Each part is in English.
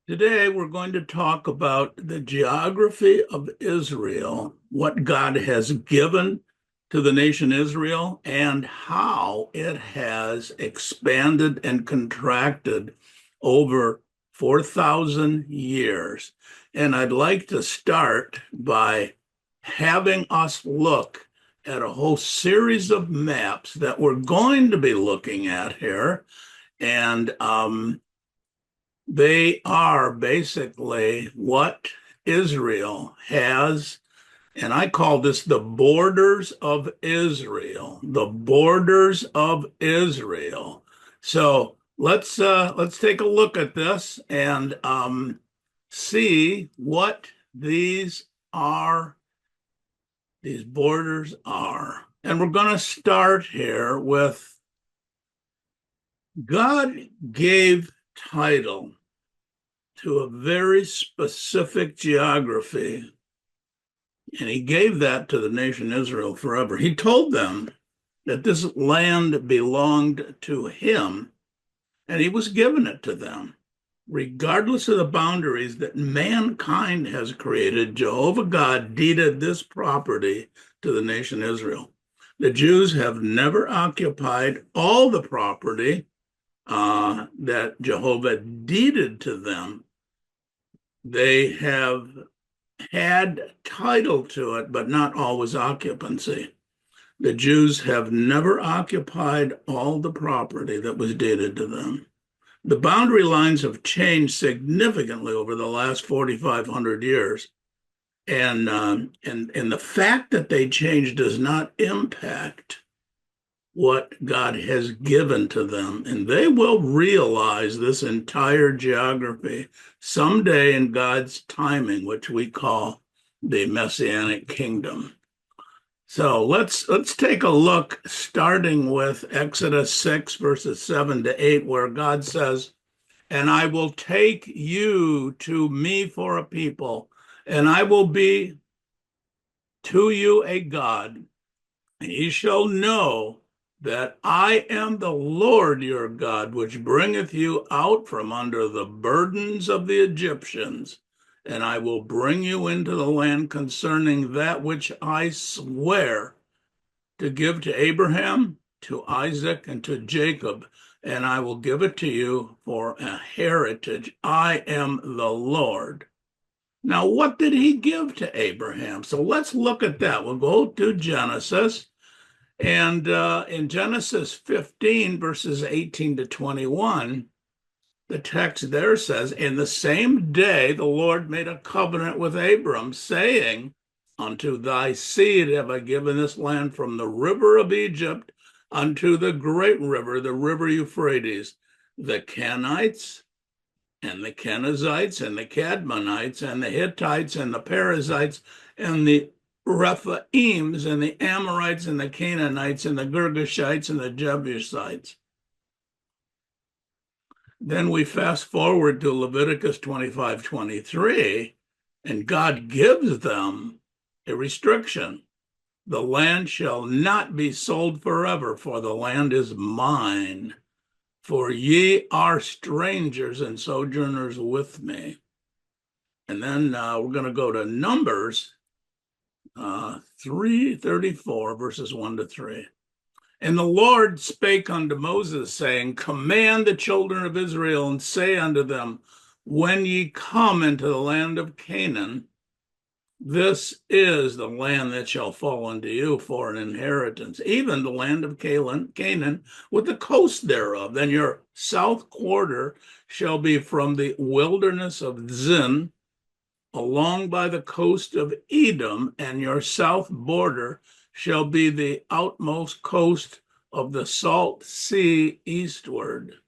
Today, we're going to talk about the geography of Israel, what God has given to the nation Israel, and how it has expanded and contracted over 4,000 years. And I'd like to start by having us look at a whole series of maps that we're going to be looking at here. And they are basically what Israel has, and I call this the borders of Israel, the borders of Israel. So let's take a look at this and see what these are, these borders are. And we're going to start here with God gave title to a very specific geography, and he gave that to the nation Israel forever. He told them that this land belonged to him, and he was giving it to them. Regardless of the boundaries that mankind has created, Jehovah God deeded this property to the nation Israel. The Jews have never occupied all the property that Jehovah deeded to them. They have had title to it, but not always occupancy. The Jews have never occupied all the property that was deeded to them. The boundary lines have changed significantly over the last 4,500 years. And the fact that they changed does not impact what God has given to them. And they will realize this entire geography someday in God's timing, which we call the Messianic kingdom. So let's take a look, starting with Exodus 6, verses 7 to 8, where God says, "And I will take you to me for a people, and I will be to you a God, and ye shall know that I am the Lord your God, which bringeth you out from under the burdens of the Egyptians. And I will bring you into the land concerning that which I swear to give to Abraham, to Isaac, and to Jacob, and I will give it to you for a heritage. I am the Lord." Now, what did he give to Abraham? So let's look at that. We'll go to Genesis. And in Genesis 15, verses 18 to 21, the text there says, "In the same day the Lord made a covenant with Abram, saying, Unto thy seed have I given this land from the river of Egypt unto the great river, the river Euphrates, the Kenites and the Kenizzites and the Cadmonites and the Hittites and the Perizzites and the Rephaims and the Amorites and the Canaanites and the Girgashites and the Jebusites." Then we fast forward to Leviticus 25:23, and God gives them a restriction. "The land shall not be sold forever, for the land is mine. For ye are strangers and sojourners with me." And then we're going to go to Numbers 3:34, verses 1 to 3. "And the Lord spake unto Moses, saying, Command the children of Israel, and say unto them, When ye come into the land of Canaan, this is the land that shall fall unto you for an inheritance, even the land of Canaan, with the coast thereof. Then your south quarter shall be from the wilderness of Zin, along by the coast of Edom, and your south border shall be the outmost coast of the Salt Sea eastward."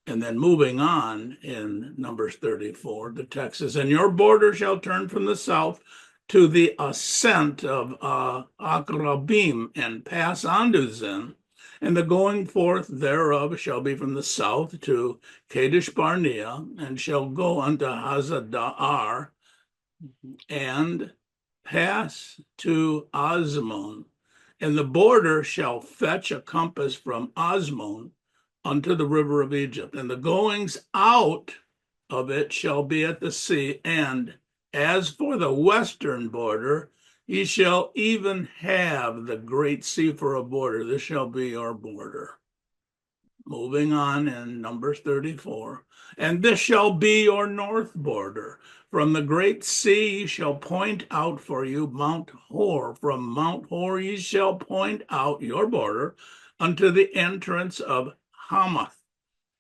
And then moving on in Numbers 34, the text says, "And your border shall turn from the south to the ascent of Akrabim, and pass on to Zin, and the going forth thereof shall be from the south to Kadesh Barnea, and shall go unto Hazadar, and pass to Osmon. And the border shall fetch a compass from Osmon unto the river of Egypt. And the goings out of it shall be at the sea, and as for the western border, ye shall even have the great sea for a border. This shall be your border. Moving on in Numbers 34. And this shall be your north border. From the great sea ye shall point out for you Mount Hor. From Mount Hor ye shall point out your border unto the entrance of Hamath.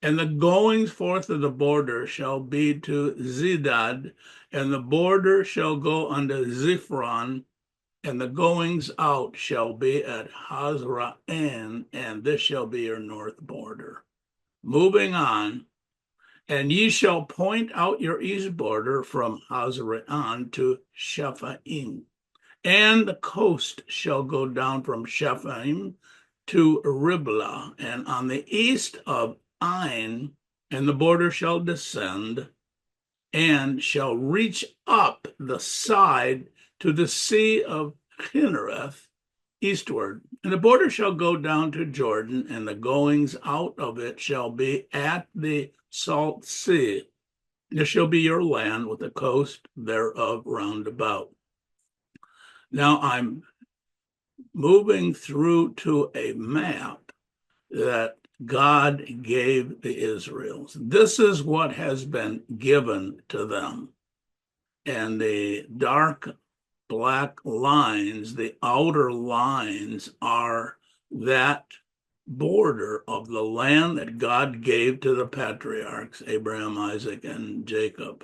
And the goings forth of the border shall be to Zedad, and the border shall go unto Ziphron, and the goings out shall be at Hazraen, and this shall be your north border. Moving on, and ye shall point out your east border from Hazraen to Shephaim, and the coast shall go down from Shephaim to Riblah, and on the east of Ain, and the border shall descend and shall reach up the side to the sea of Kinnereth eastward. And the border shall go down to Jordan, and the goings out of it shall be at the salt sea. This shall be your land with the coast thereof round about. Now I'm moving through to a map that God gave the Israels. This is what has been given to them. And the dark black lines, the outer lines, are that border of the land that God gave to the patriarchs, Abraham, Isaac, and Jacob.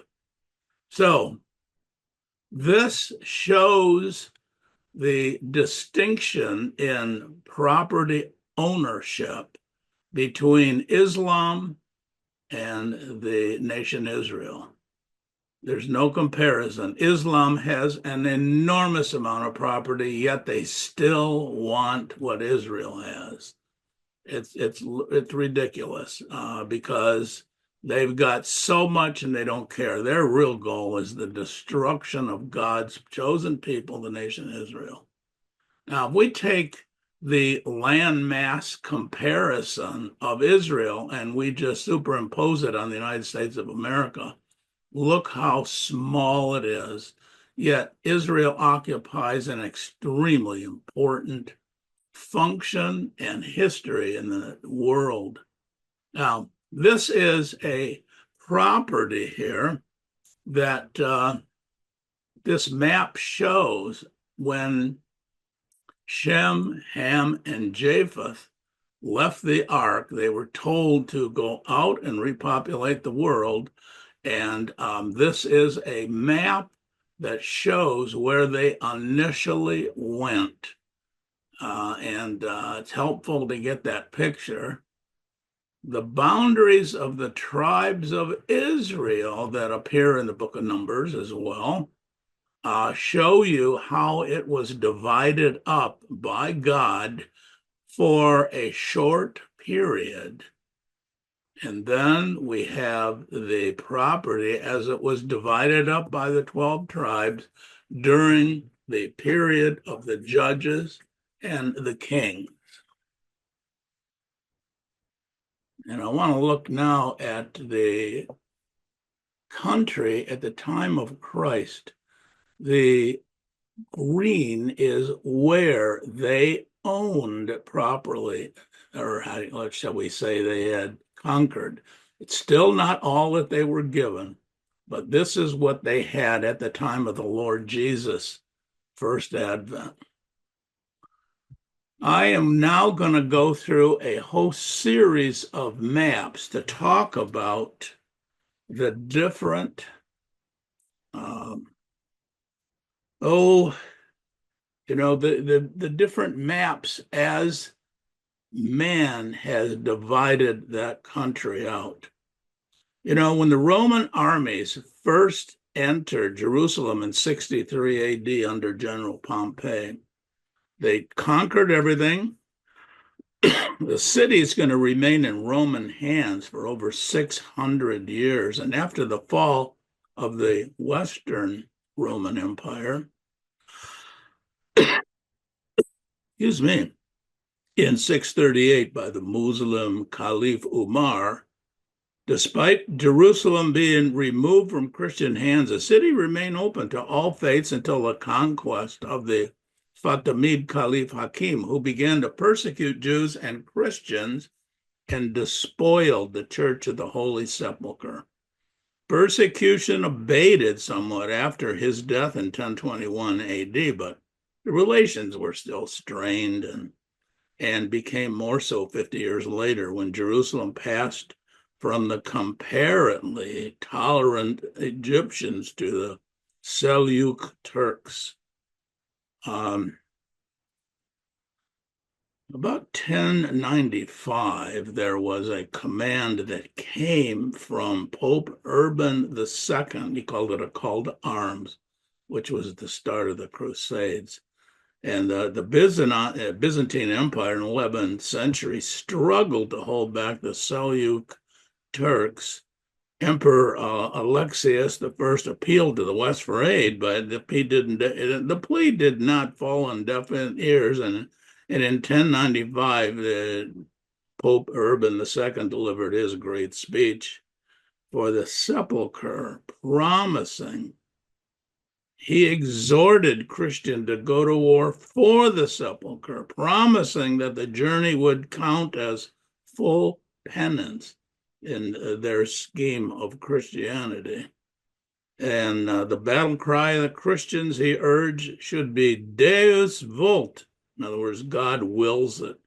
So this shows the distinction in property ownership between Islam and the nation Israel. There's no comparison. Islam has an enormous amount of property, yet they still want what Israel has. It's ridiculous because they've got so much and they don't care. Their real goal is the destruction of God's chosen people, the nation Israel. Now, if we take the land mass comparison of Israel and we just superimpose it on the United States of America, look how small it is. Yet Israel occupies an extremely important function and history in the world. Now, this is a property here that this map shows when Shem, Ham, and Japheth left the ark. They were told to go out and repopulate the world. And this is a map that shows where they initially went. And it's helpful to get that picture. The boundaries of the tribes of Israel that appear in the book of Numbers as well show you how it was divided up by God for a short period. And then we have the property as it was divided up by the 12 tribes during the period of the judges and the kings. And I want to look now at the country at the time of Christ. The green is where they owned properly, or how shall we say they had conquered. It's still not all that they were given, but this is what they had at the time of the Lord Jesus' first advent. I am now going to go through a whole series of maps to talk about the different, the different maps as man has divided that country out. You know, when the Roman armies first entered Jerusalem in 63 AD under General Pompey, they conquered everything. The city is going to remain in Roman hands for over 600 years. And after the fall of the Western Roman Empire, excuse me, in 638 by the Muslim Caliph Umar, Despite Jerusalem being removed from Christian hands, the city remained open to all faiths until the conquest of the Fatimid Caliph Hakim, who began to persecute Jews and Christians and despoiled the Church of the Holy Sepulchre. Persecution abated somewhat after his death in 1021 AD, but the relations were still strained and became more so 50 years later when Jerusalem passed from the comparatively tolerant Egyptians to the Seljuk Turks. About 1095, there was a command that came from Pope Urban II. He called it a call to arms, which was the start of the Crusades. And the Byzantine Empire in the 11th century struggled to hold back the Seljuk Turks. Emperor Alexius I appealed to the West for aid, but the plea did not fall on deaf ears, and in 1095, Pope Urban II delivered his great speech for the sepulchre, promising. He exhorted Christians to go to war for the sepulchre, promising that the journey would count as full penance in their scheme of Christianity. And the battle cry of the Christians, he urged, should be Deus vult. In other words, God wills it.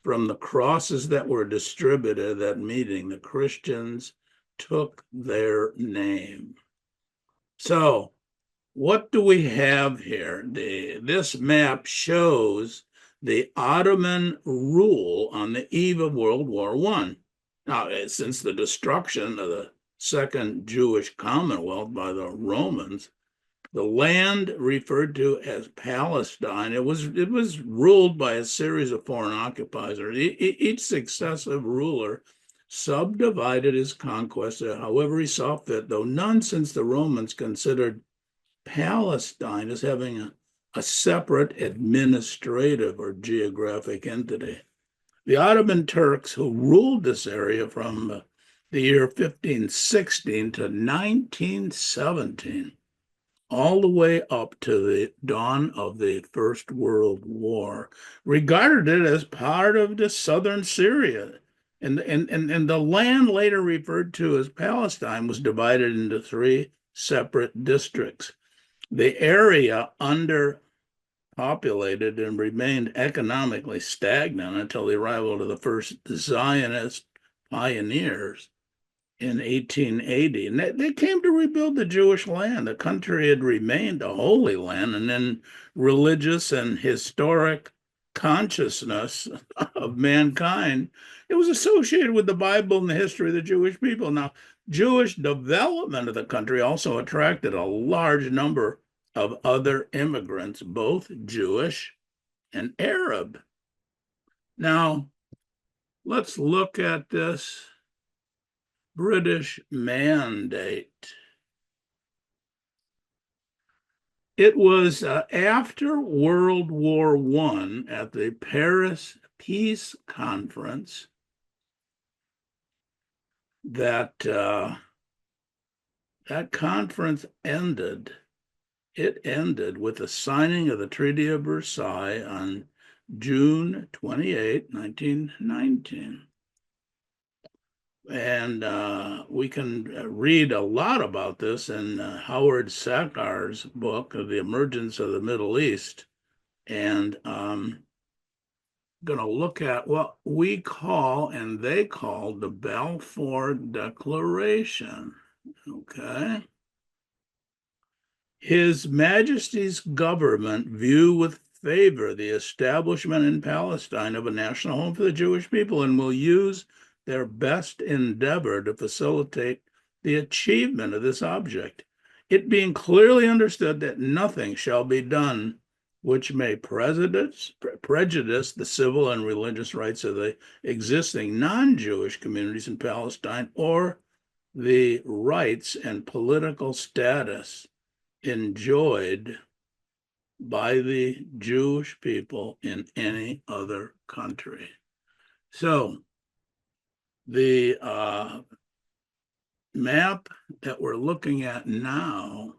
From the crosses that were distributed at that meeting, the Christians took their name. So, what do we have here? This map shows the Ottoman rule on the eve of World War I. Now, since the destruction of the Second Jewish Commonwealth by the Romans, the land referred to as Palestine, it was ruled by a series of foreign occupiers. Each successive ruler subdivided his conquest however he saw fit, though none since the Romans considered Palestine as having a separate administrative or geographic entity. The Ottoman Turks, who ruled this area from the year 1516 to 1917, all the way up to the dawn of the First World War, regarded it as part of the southern Syria. And the land later referred to as Palestine was divided into three separate districts. The area underpopulated and remained economically stagnant until the arrival of the first Zionist pioneers in 1880. And they came to rebuild the Jewish land. The country had remained a holy land, and then religious and historic consciousness of mankind, it was associated with the Bible and the history of the Jewish people. Now, Jewish development of the country also attracted a large number of other immigrants, both Jewish and Arab. Now, let's look at this British Mandate. It was after World War I at the Paris Peace Conference that that conference ended. It ended with the signing of the Treaty of Versailles on June 28, 1919. And we can read a lot about this in Howard Sakar's book, The Emergence of the Middle East. And going to look at what we call and they call the Balfour Declaration. Okay. His Majesty's government view with favor the establishment in Palestine of a national home for the Jewish people and will use their best endeavor to facilitate the achievement of this object, it being clearly understood that nothing shall be done which may prejudice the civil and religious rights of the existing non-Jewish communities in Palestine or the rights and political status enjoyed by the Jewish people in any other country. So the map that we're looking at now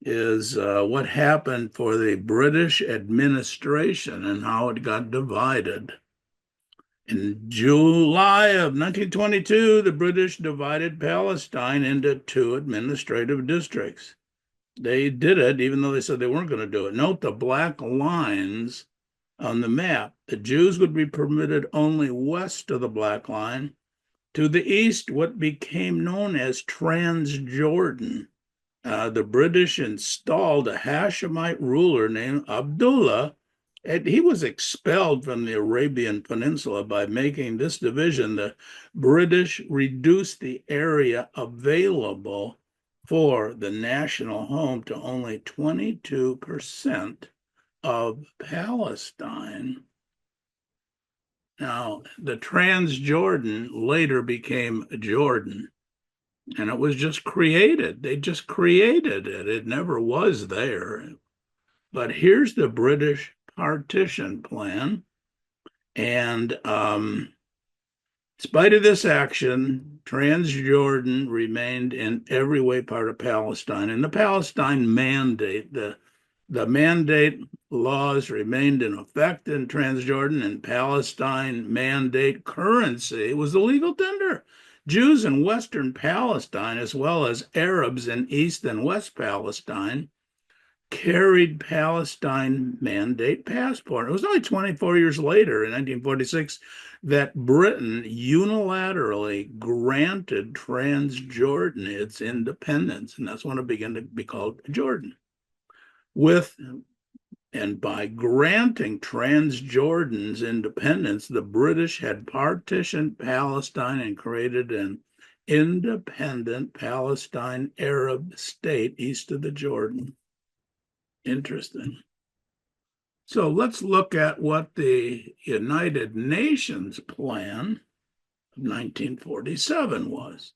is what happened for the British administration and how it got divided. In July of 1922, the British divided Palestine into two administrative districts. They did it even though they said they weren't going to do it. Note the black lines on the map. The Jews would be permitted only west of the black line. To the east, what became known as Transjordan. The British installed a Hashemite ruler named Abdullah, and he was expelled from the Arabian Peninsula. By making this division, the British reduced the area available for the national home to only 22% of Palestine. Now, the Transjordan later became Jordan, and it was just created. They just created it. It never was there. But here's the British partition plan. And in spite of this action, Transjordan remained in every way part of Palestine. And the Palestine Mandate, the mandate laws remained in effect in Transjordan, and Palestine Mandate currency was the legal tender. Jews in Western Palestine, as well as Arabs in East and West Palestine, carried Palestine Mandate passport. It was only 24 years later, in 1946, that Britain unilaterally granted Transjordan its independence, and that's when it began to be called Jordan. And by granting Transjordan's independence, the British had partitioned Palestine and created an independent Palestine Arab state east of the Jordan. Interesting. So let's look at what the United Nations plan of 1947 was.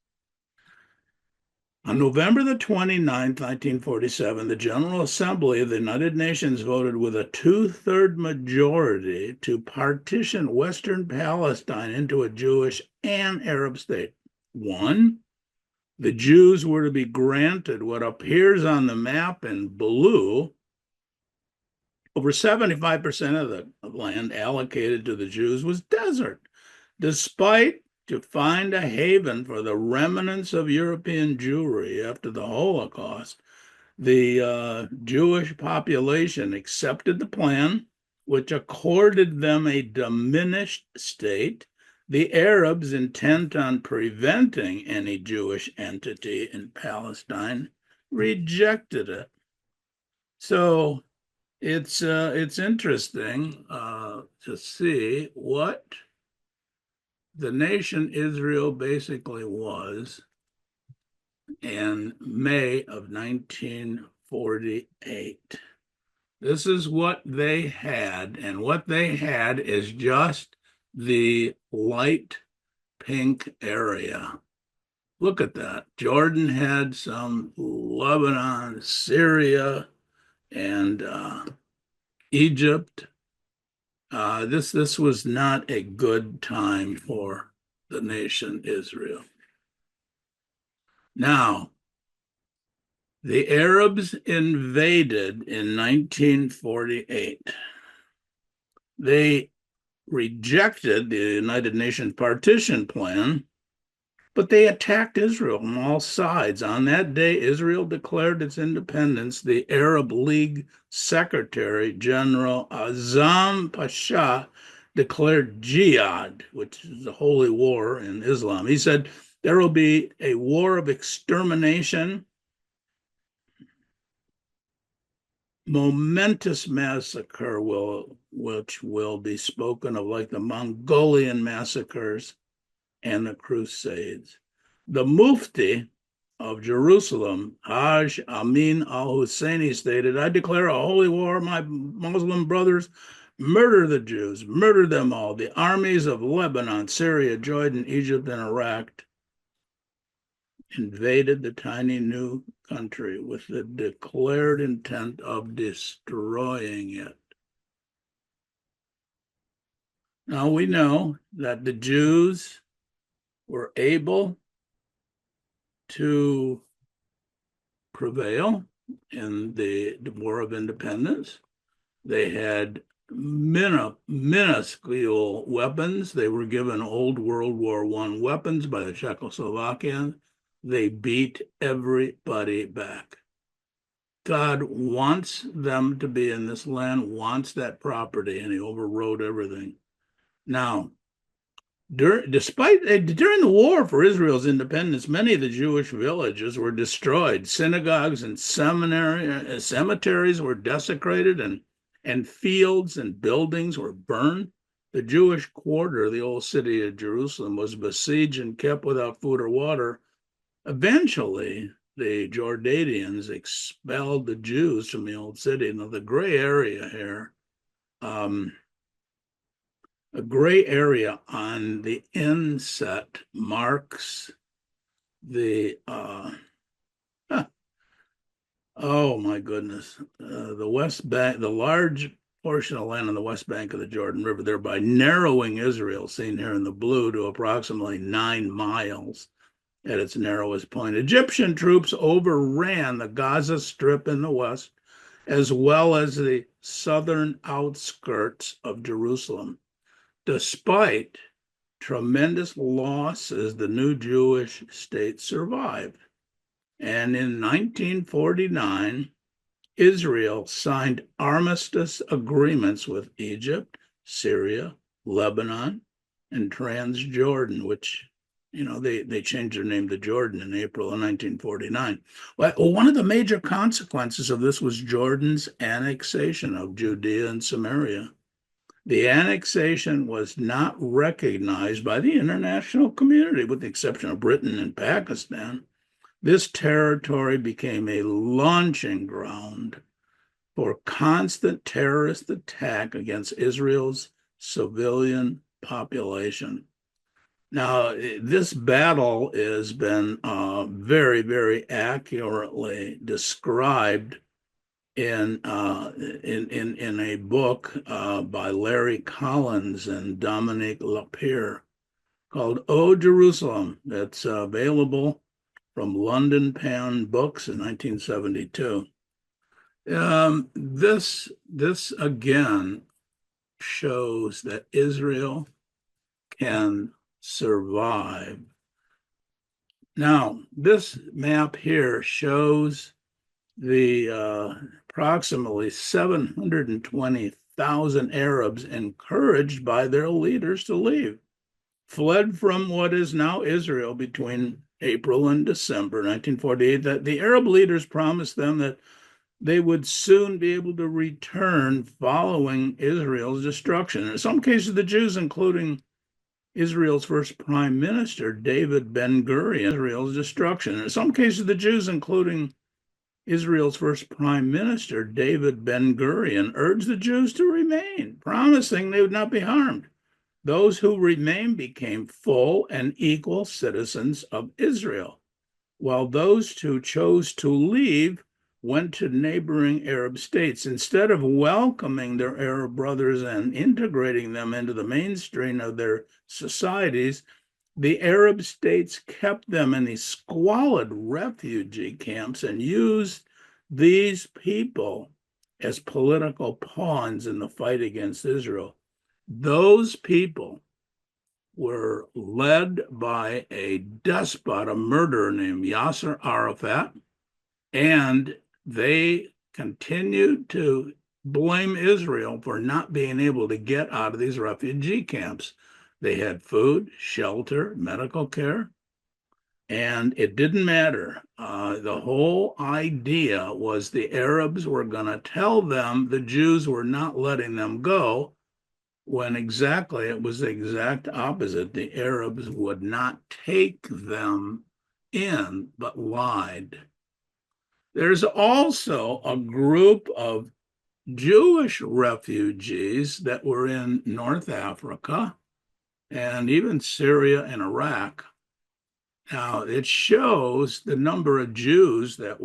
On November the 29th, 1947, the General Assembly of the United Nations voted with a two-thirds majority to partition Western Palestine into a Jewish and Arab state. One, the Jews were to be granted what appears on the map in blue. Over 75% of the land allocated to the Jews was desert, despite to find a haven for the remnants of European Jewry after the Holocaust. The Jewish population accepted the plan, which accorded them a diminished state. The Arabs, intent on preventing any Jewish entity in Palestine, rejected it. So it's interesting to see what the nation Israel basically was in May of 1948. This is what they had, and what they had is just the light pink area. Look at that. Jordan had some, Lebanon, Syria, and Egypt. This was not a good time for the nation Israel. Now, the Arabs invaded in 1948. They rejected the United Nations partition plan, but they attacked Israel on all sides. On that day, Israel declared its independence. The Arab League Secretary General Azam Pasha declared jihad, which is a holy war in Islam. He said there will be a war of extermination, momentous massacre which will be spoken of like the Mongolian massacres and the Crusades. The Mufti of Jerusalem, Haj Amin al-Husseini, stated, "I declare a holy war, my Muslim brothers. Murder the Jews, murder them all. The armies of Lebanon, Syria, Jordan, Egypt, and Iraq invaded the tiny new country with the declared intent of destroying it." Now we know that the Jews were able to prevail in the War of Independence. They had minuscule weapons. They were given old World War I weapons by the Czechoslovakians. They beat everybody back. God wants them to be in this land, wants that property, and he overrode everything. Now, during the war for Israel's independence, many of the Jewish villages were destroyed. Synagogues and cemeteries were desecrated, and fields and buildings were burned. The Jewish quarter, the old city of Jerusalem, was besieged and kept without food or water. Eventually, the Jordanians expelled the Jews from the old city. Now, the gray area here, a gray area on the inset marks the, oh my goodness, the West Bank, the large portion of land on the west bank of the Jordan River, thereby narrowing Israel, seen here in the blue, to approximately 9 miles at its narrowest point. Egyptian troops overran the Gaza Strip in the west, as well as the southern outskirts of Jerusalem. Despite tremendous losses, the new Jewish state survived. And in 1949, Israel signed armistice agreements with Egypt, Syria, Lebanon, and Transjordan, which, they changed their name to Jordan in April of 1949. Well, one of the major consequences of this was Jordan's annexation of Judea and Samaria. The annexation was not recognized by the international community, with the exception of Britain and Pakistan. This territory became a launching ground for constant terrorist attack against Israel's civilian population. Now, this battle has been very, very accurately described in a book by Larry Collins and Dominique Lapierre called "O Jerusalem." That's available from London Pan Books in 1972. This again shows that Israel can survive. Now, this map here shows the approximately 720,000 Arabs, encouraged by their leaders to leave, fled from what is now Israel between April and December 1948. That the Arab leaders promised them that they would soon be able to return following Israel's destruction. In some cases, the Jews, including Israel's first prime minister, David Ben-Gurion, Israel's destruction. In some cases, the Jews, including Israel's first prime minister, David Ben-Gurion, urged the Jews to remain, promising they would not be harmed. Those who remained became full and equal citizens of Israel, while those who chose to leave went to neighboring Arab states. Instead of welcoming their Arab brothers and integrating them into the mainstream of their societies, the Arab states kept them in these squalid refugee camps and used these people as political pawns in the fight against Israel. Those people were led by a despot, a murderer named Yasser Arafat, and they continued to blame Israel for not being able to get out of these refugee camps. They had food, shelter, medical care, and it didn't matter. The whole idea was the Arabs were going to tell them the Jews were not letting them go, when exactly it was the exact opposite. The Arabs would not take them in, but lied. There's also a group of Jewish refugees that were in North Africa and even Syria and Iraq. Now, it shows the number of Jews that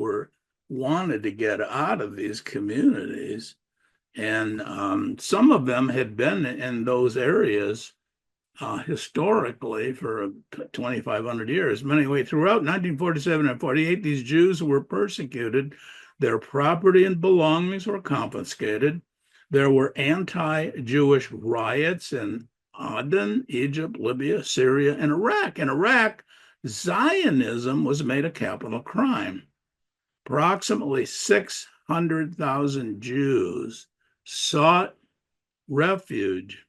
wanted to get out of these communities. And some of them had been in those areas historically for 2,500 years. Anyway, throughout 1947 and 48, these Jews were persecuted. Their property and belongings were confiscated. There were anti-Jewish riots in Aden, Egypt, Libya, Syria, and Iraq. In Iraq, Zionism was made a capital crime. Approximately 600,000 Jews sought refuge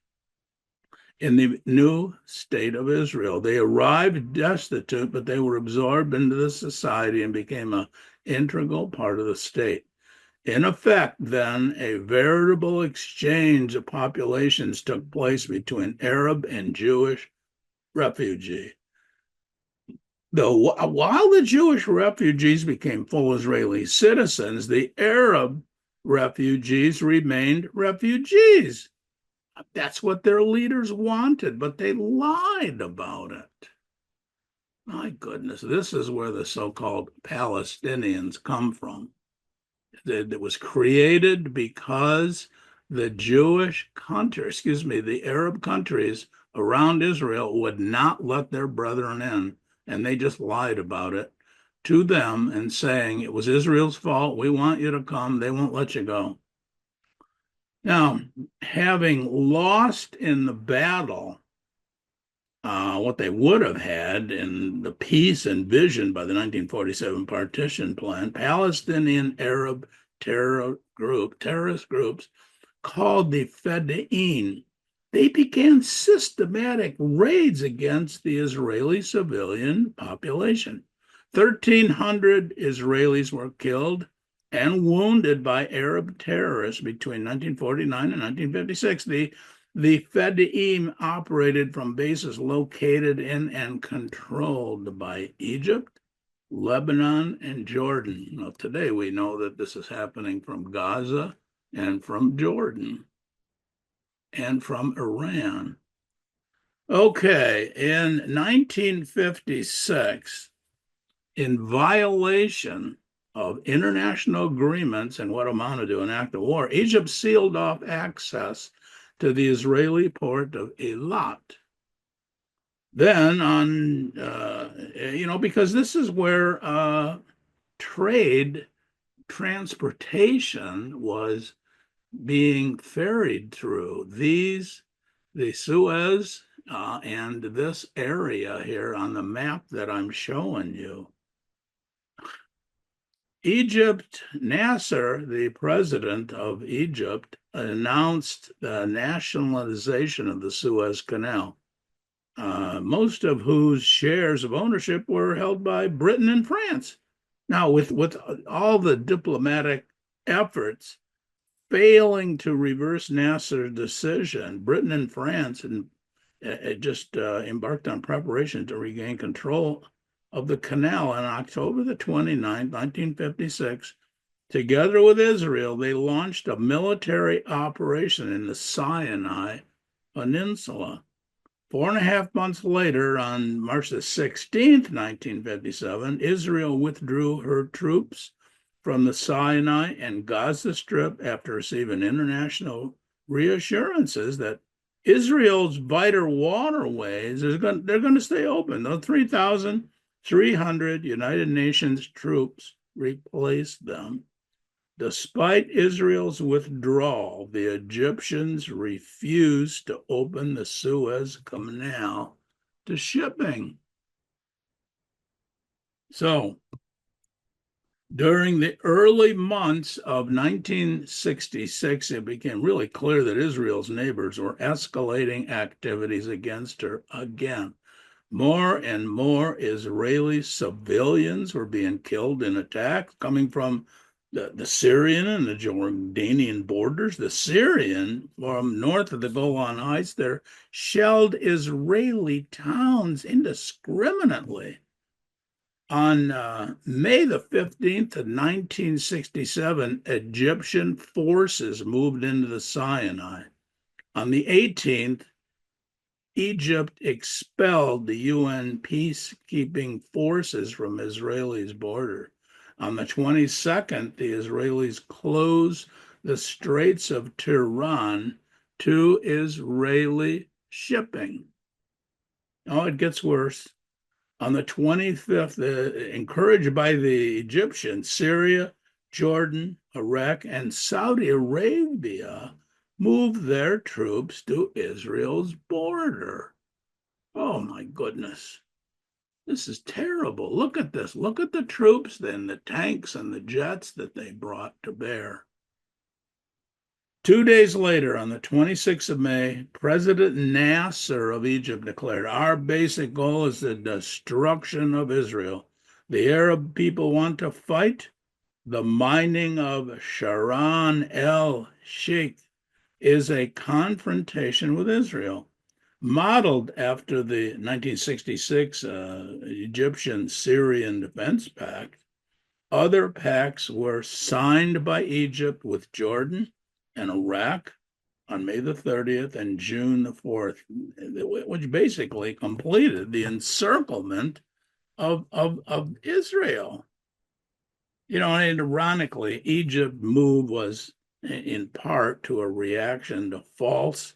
in the new state of Israel. They arrived destitute, but they were absorbed into the society and became an integral part of the state. In effect, then, a veritable exchange of populations took place between Arab and Jewish refugee. While the Jewish refugees became full Israeli citizens, the Arab refugees remained refugees. That's what their leaders wanted, but they lied about it. My goodness, this is where the so-called Palestinians come from. It was created because the the Arab countries around Israel would not let their brethren in, and they just lied about it to them and saying it was Israel's fault. We want you to come. They won't let you go. Now, having lost in the battle what they would have had in the peace envisioned by the 1947 partition plan, Palestinian Arab terrorist groups called the Fedayeen, they began systematic raids against the Israeli civilian population. 1,300 Israelis were killed and wounded by Arab terrorists between 1949 and 1956. The Fedayeen operated from bases located in and controlled by Egypt, Lebanon, and Jordan. Now, today we know that this is happening from Gaza and from Jordan and from Iran. Okay, in 1956, in violation of international agreements and what amounted to an act of war, Egypt sealed off access to the Israeli port of Eilat. Then because this is where transportation was being ferried through. The Suez and this area here on the map that I'm showing you. Egypt, Nasser, the president of Egypt, announced the nationalization of the Suez Canal, most of whose shares of ownership were held by Britain and France. Now, with all the diplomatic efforts failing to reverse Nasser's decision, Britain and France just embarked on preparation to regain control of the canal on October the 29th, 1956. Together with Israel, they launched a military operation in the Sinai Peninsula. 4.5 months later, on March the 16th, 1957, Israel withdrew her troops from the Sinai and Gaza Strip after receiving international reassurances that Israel's vital waterways they're going to stay open. The 3,300 United Nations troops replaced them. Despite Israel's withdrawal, the Egyptians refused to open the Suez Canal to shipping. So, during the early months of 1966, it became really clear that Israel's neighbors were escalating activities against her again. More and more Israeli civilians were being killed in attacks coming from the Syrian and the Jordanian borders. The Syrian, from north of the Golan Heights, there shelled Israeli towns indiscriminately. On May the 15th of 1967, Egyptian forces moved into the Sinai. On the 18th, Egypt expelled the UN peacekeeping forces from Israel's border. On the 22nd, the Israelis closed the Straits of Tiran to Israeli shipping. Oh, it gets worse. On the 25th, encouraged by the Egyptians, Syria, Jordan, Iraq, and Saudi Arabia moved their troops to Israel's border. Oh my goodness. This is terrible. Look at this. Look at the troops, then, the tanks and the jets that they brought to bear. 2 days later, on the 26th of May, President Nasser of Egypt declared, "Our basic goal is the destruction of Israel. The Arab people want to fight. The mining of Sharan el Sheikh is a confrontation with Israel." Modeled after the 1966 Egyptian-Syrian Defense Pact, other pacts were signed by Egypt with Jordan and Iraq on May the 30th and June the 4th, which basically completed the encirclement of Israel. You know, and ironically, Egypt's move was in part to a reaction to false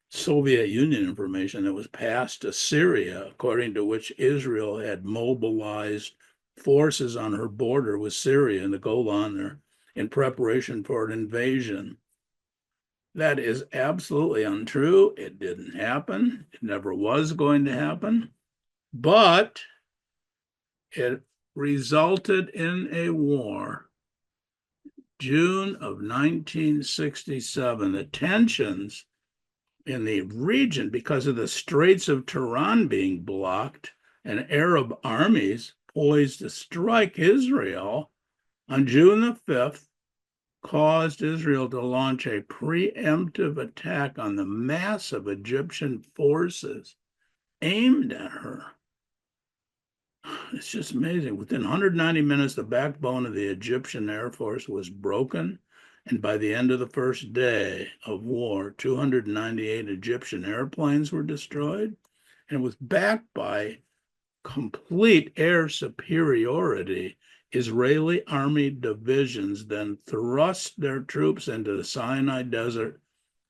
Soviet Union information that was passed to Syria, according to which Israel had mobilized forces on her border with Syria and the Golan there in preparation for an invasion. That is absolutely untrue. It didn't happen. It never was going to happen. But it resulted in a war. June of 1967, the tensions in the region, because of the Straits of Tiran being blocked and Arab armies poised to strike Israel on June the 5th, caused Israel to launch a preemptive attack on the massive Egyptian forces aimed at her. It's just amazing. Within 190 minutes, the backbone of the Egyptian Air Force was broken. And by the end of the first day of war, 298 Egyptian airplanes were destroyed. And it was backed by complete air superiority. Israeli army divisions then thrust their troops into the Sinai Desert,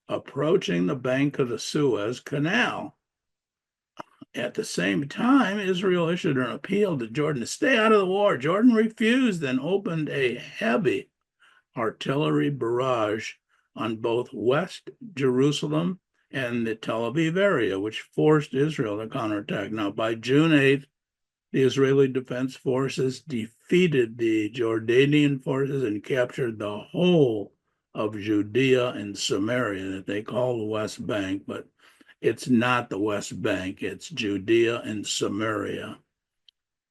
approaching the bank of the Suez Canal. At the same time, Israel issued an appeal to Jordan to stay out of the war. Jordan refused and opened a heavy artillery barrage on both West Jerusalem and the Tel Aviv area, which forced Israel to counterattack. Now, by June 8th, the Israeli Defense Forces defeated the Jordanian forces and captured the whole of Judea and Samaria that they call the West Bank, but it's not the West Bank, it's Judea and Samaria.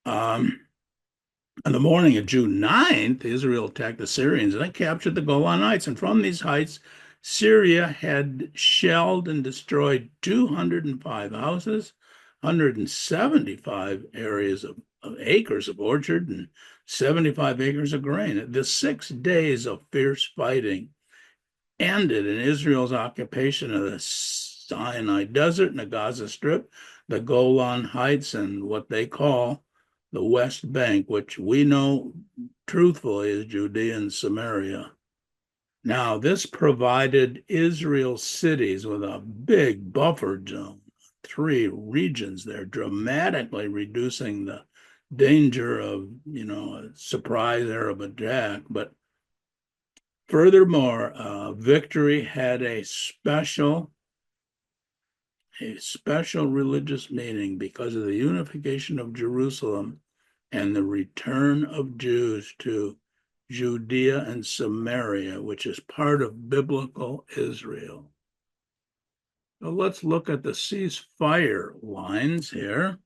On the morning of June 9th, Israel attacked the Syrians and they captured the Golan Heights. And from these heights, Syria had shelled and destroyed 205 houses, 175 areas of acres of orchard, and 75 acres of grain. The 6 days of fierce fighting ended in Israel's occupation of the Sinai Desert and the Gaza Strip, the Golan Heights, and what they call the West Bank, which we know truthfully is Judea and Samaria. Now, this provided Israel's cities with a big buffer zone, 3 regions there, dramatically reducing the danger of, a surprise Arab attack. But furthermore, victory had a special religious meaning because of the unification of Jerusalem and the return of Jews to Judea and Samaria, which is part of biblical Israel. So let's look at the ceasefire lines here.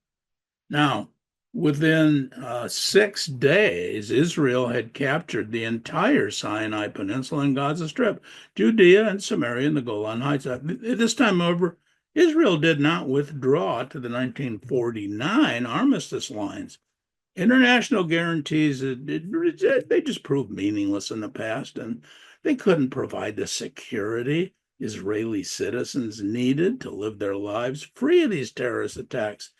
Now, within 6 days, Israel had captured the entire Sinai Peninsula and Gaza Strip, Judea and Samaria and the Golan Heights. This time over, Israel did not withdraw to the 1949 armistice lines. International guarantees, they just proved meaningless in the past, and they couldn't provide the security Israeli citizens needed to live their lives free of these terrorist attacks.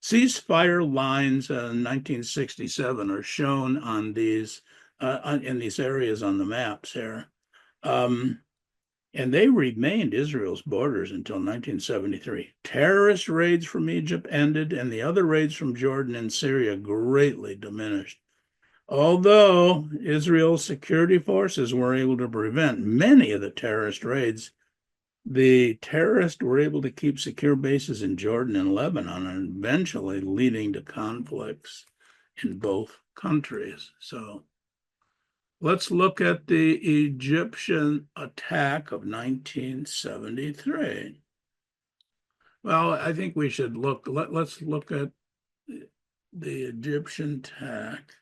Ceasefire lines in 1967 are shown on these in these areas on the maps here. And they remained Israel's borders until 1973. Terrorist raids from Egypt ended, and the other raids from Jordan and Syria greatly diminished. Although Israel's security forces were able to prevent many of the terrorist raids, the terrorists were able to keep secure bases in Jordan and Lebanon, and eventually leading to conflicts in both countries. So let's look at the Egyptian attack of 1973. Well, I think we should let's look at the Egyptian attack.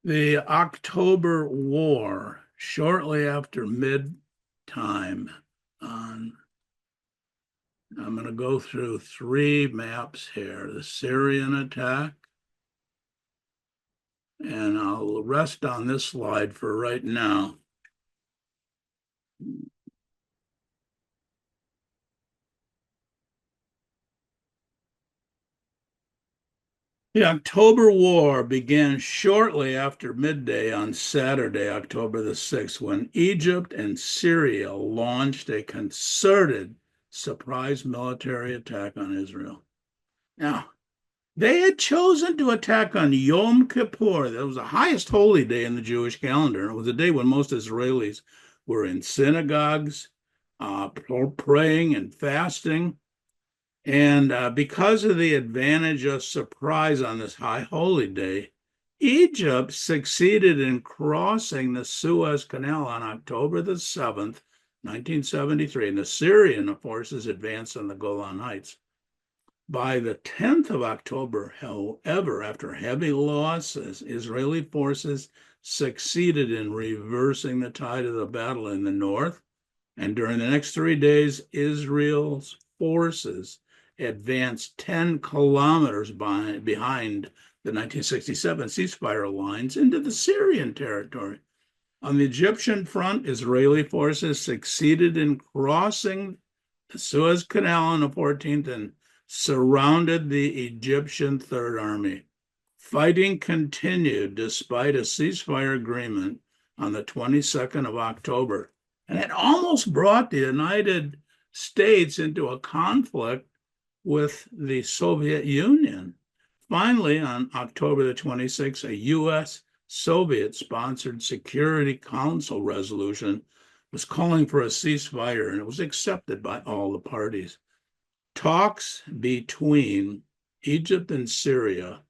The October War, shortly after mid-time on, I'm going to go through three maps here. The Syrian attack, and I'll rest on this slide for right now. The October War began shortly after midday on Saturday, October the 6th, when Egypt and Syria launched a concerted surprise military attack on Israel. Now, they had chosen to attack on Yom Kippur. That was the highest holy day in the Jewish calendar. It was a day when most Israelis were in synagogues, praying and fasting. And because of the advantage of surprise on this high holy day, Egypt succeeded in crossing the Suez Canal on October the 7th, 1973, and the Syrian forces advanced on the Golan Heights. By the 10th of October, however, after heavy losses, Israeli forces succeeded in reversing the tide of the battle in the north. And during the next 3 days, Israel's forces advanced 10 kilometers behind the 1967 ceasefire lines into the Syrian territory. On the Egyptian front, Israeli forces succeeded in crossing the Suez Canal on the 14th and surrounded the Egyptian Third Army. Fighting continued despite a ceasefire agreement on the 22nd of October, and it almost brought the United States into a conflict with the Soviet Union. Finally, on October the 26th, a U.S. Soviet-sponsored Security Council resolution was calling for a ceasefire, and it was accepted by all the parties. Talks between Egypt and Syria,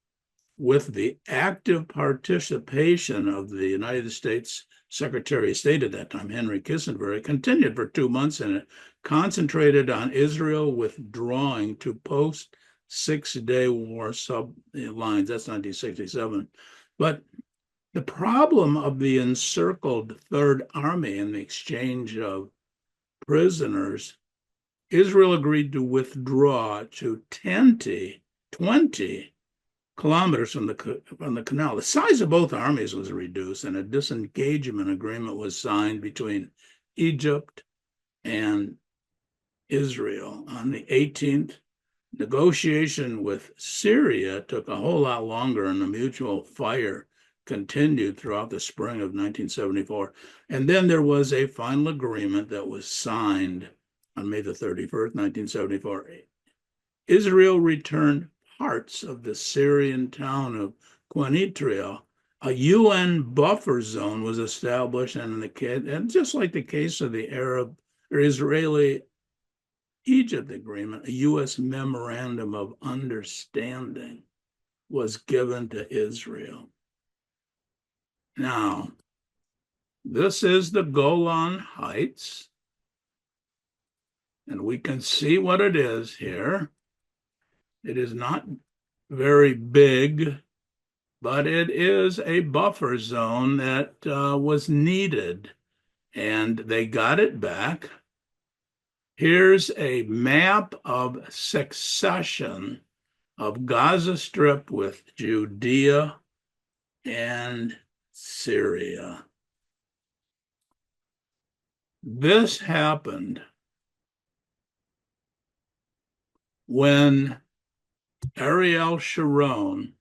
with the active participation of the United States Secretary of State at that time, Henry Kissinger, continued for 2 months, and it concentrated on Israel withdrawing to post-Six-Day War sublines. That's 1967. But the problem of the encircled Third Army and the exchange of prisoners, Israel agreed to withdraw to 20 kilometers from the canal. The size of both armies was reduced, and a disengagement agreement was signed between Egypt and Israel on the 18th. Negotiation with Syria took a whole lot longer, and the mutual fire continued throughout the spring of 1974. And then there was a final agreement that was signed on May the 31st, 1974. Israel returned parts of the Syrian town of Quneitra. A UN buffer zone was established, and just like the case of the Arab or Israeli Egypt agreement, a U.S. memorandum of understanding was given to Israel. Now, this is the Golan Heights, and we can see what it is here. It is not very big, but it is a buffer zone that was needed, and they got it back. Here's a map of succession of Gaza Strip with Judea and Syria. This happened when Ariel Sharon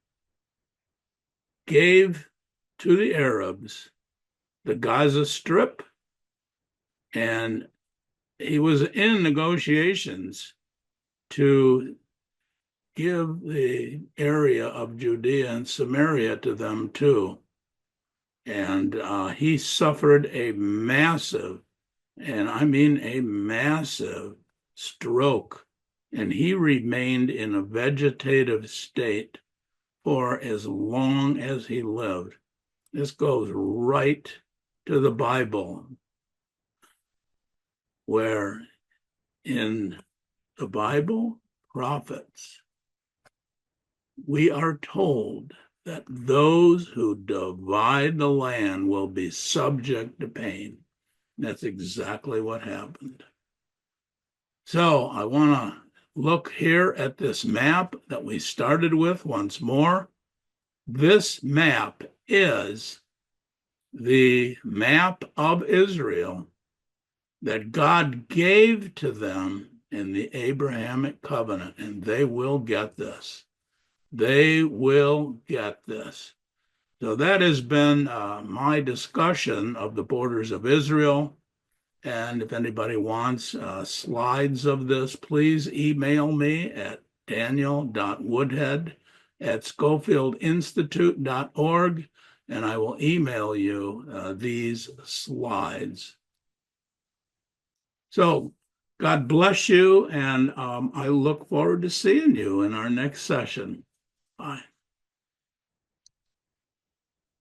gave to the Arabs the Gaza Strip, and he was in negotiations to give the area of Judea and Samaria to them too. And he suffered a massive, and I mean a massive stroke, and he remained in a vegetative state for as long as he lived. This goes right to the Bible, where in the Bible prophets, we are told that those who divide the land will be subject to pain. That's exactly what happened. So I want to look here at this map that we started with once more. This map is the map of Israel that God gave to them in the Abrahamic covenant, and they will get this. They will get this. So that has been my discussion of the borders of Israel. And if anybody wants slides of this, please email me at daniel.woodhead@schofieldinstitute.org, and I will email you these slides. So God bless you, and I look forward to seeing you in our next session.